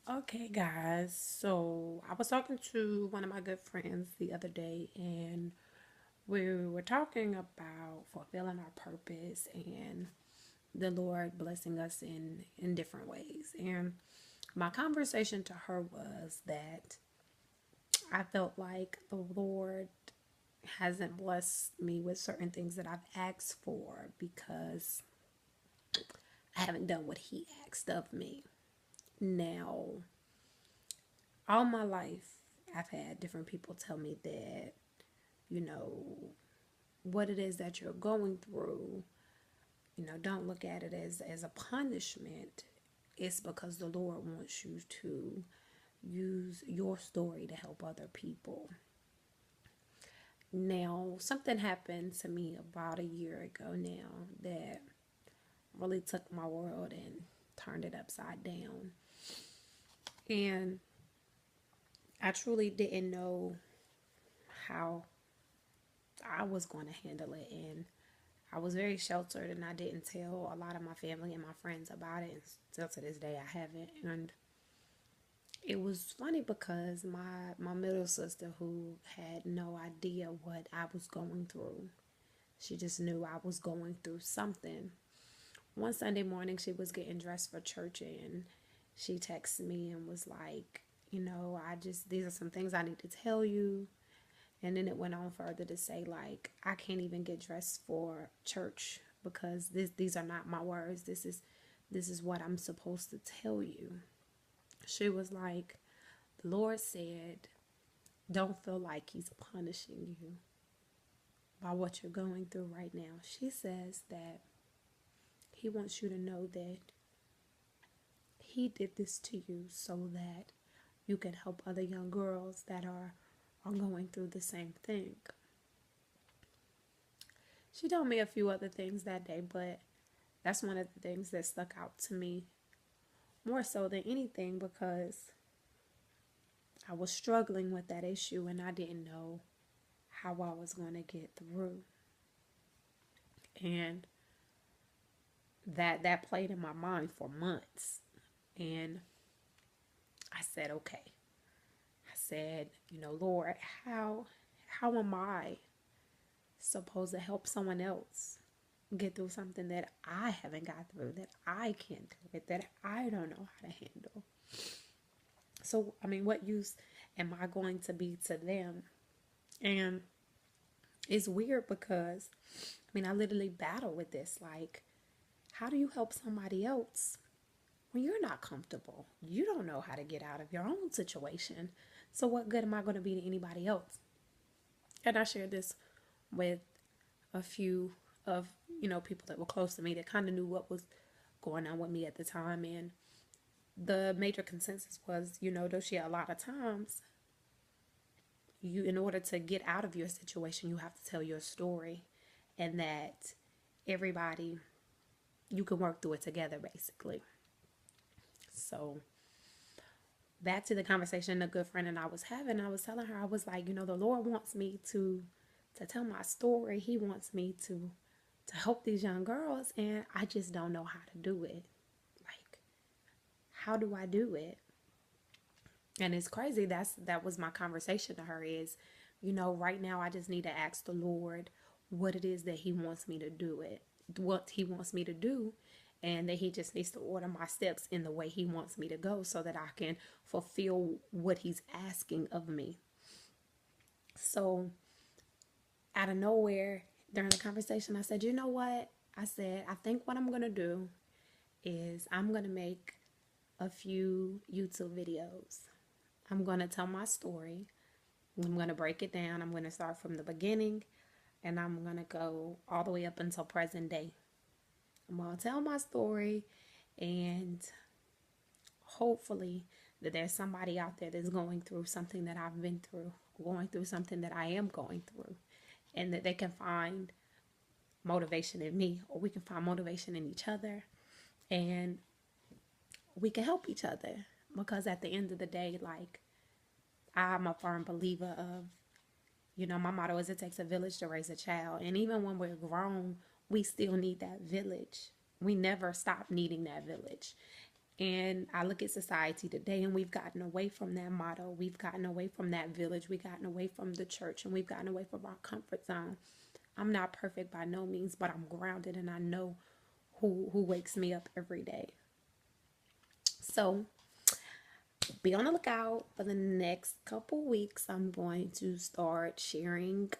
Okay, guys. So I was talking to one of my good friends the other day, and we were talking about fulfilling our purpose and the Lord blessing us in different ways. And my conversation to her was that I felt like the Lord hasn't blessed me with certain things that I've asked for because I haven't done what He asked of me. Now, all my life, I've had different people tell me that, you know, what it is that you're going through, don't look at it as a punishment. It's because the Lord wants you to use your story to help other people. Now, something happened to me about a year ago now that really took my world and turned it upside down. And I truly didn't know how I was going to handle it. And I was very sheltered and I didn't tell a lot of my family and my friends about it. And still to this day, I haven't. And it was funny because my middle sister, who had no idea what I was going through, she just knew I was going through something. One Sunday morning, she was getting dressed for church and she texted me and was like, these are some things I need to tell you. And then it went on further to say, like, I can't even get dressed for church because these are not my words. This is what I'm supposed to tell you. She was like, the Lord said, don't feel like He's punishing you by what you're going through right now. She says that He wants you to know that He did this to you so that you can help other young girls that are going through the same thing. She told me a few other things that day, but that's one of the things that stuck out to me more so than anything because I was struggling with that issue and I didn't know how I was going to get through. And that played in my mind for months. And I said, okay. I said, Lord, how am I supposed to help someone else get through something that I haven't got through, that I can't do it, that I don't know how to handle? So, what use am I going to be to them? And it's weird because, I literally battle with this. Like, how do you help somebody else when you're not comfortable? You don't know how to get out of your own situation. So, what good am I going to be to anybody else? And I shared this with a few of, people that were close to me that kind of knew what was going on with me at the time. And the major consensus was, Doshia, a lot of times in order to get out of your situation, you have to tell your story, and that everybody, you can work through it together, basically. So back to the conversation a good friend and I was having, I was telling her, I was like, the Lord wants me to tell my story. He wants me to help these young girls, and I just don't know how to do it. Like, how do I do it? And it's crazy. That was my conversation to her is, right now I just need to ask the Lord what it is that He wants me to do it, what He wants me to do, and that He just needs to order my steps in the way He wants me to go so that I can fulfill what He's asking of me. So out of nowhere, during the conversation, I said, you know what? I said, I think what I'm going to do is I'm going to make a few YouTube videos. I'm going to tell my story. I'm going to break it down. I'm going to start from the beginning and I'm going to go all the way up until present day. I'm going to tell my story, and hopefully that there's somebody out there that's going through something that I've been through, going through something that I am going through, and that they can find motivation in me, or we can find motivation in each other, and we can help each other. Because at the end of the day, like, I'm a firm believer of, my motto is it takes a village to raise a child. And even when we're grown, we still need that village. We never stop needing that village. And I look at society today, and we've gotten away from that motto. We've gotten away from that village. We've gotten away from the church, and we've gotten away from our comfort zone. I'm not perfect by no means, but I'm grounded, and I know who wakes me up every day. So be on the lookout for the next couple weeks. I'm going to start sharing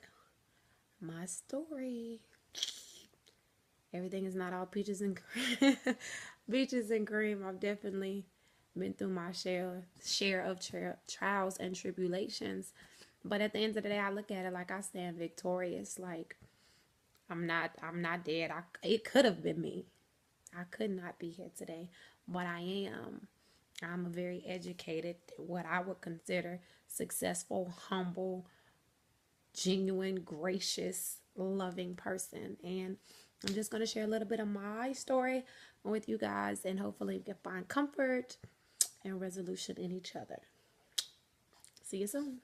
my story. Everything is not all peaches and cream. Peaches and cream. I've definitely been through my share of trials and tribulations. But at the end of the day, I look at it like I stand victorious. Like I'm not dead. It could have been me. I could not be here today, but I am. I'm a very educated, what I would consider successful, humble, genuine, gracious, loving person. And I'm just going to share a little bit of my story with you guys, and hopefully we can find comfort and resolution in each other. See you soon.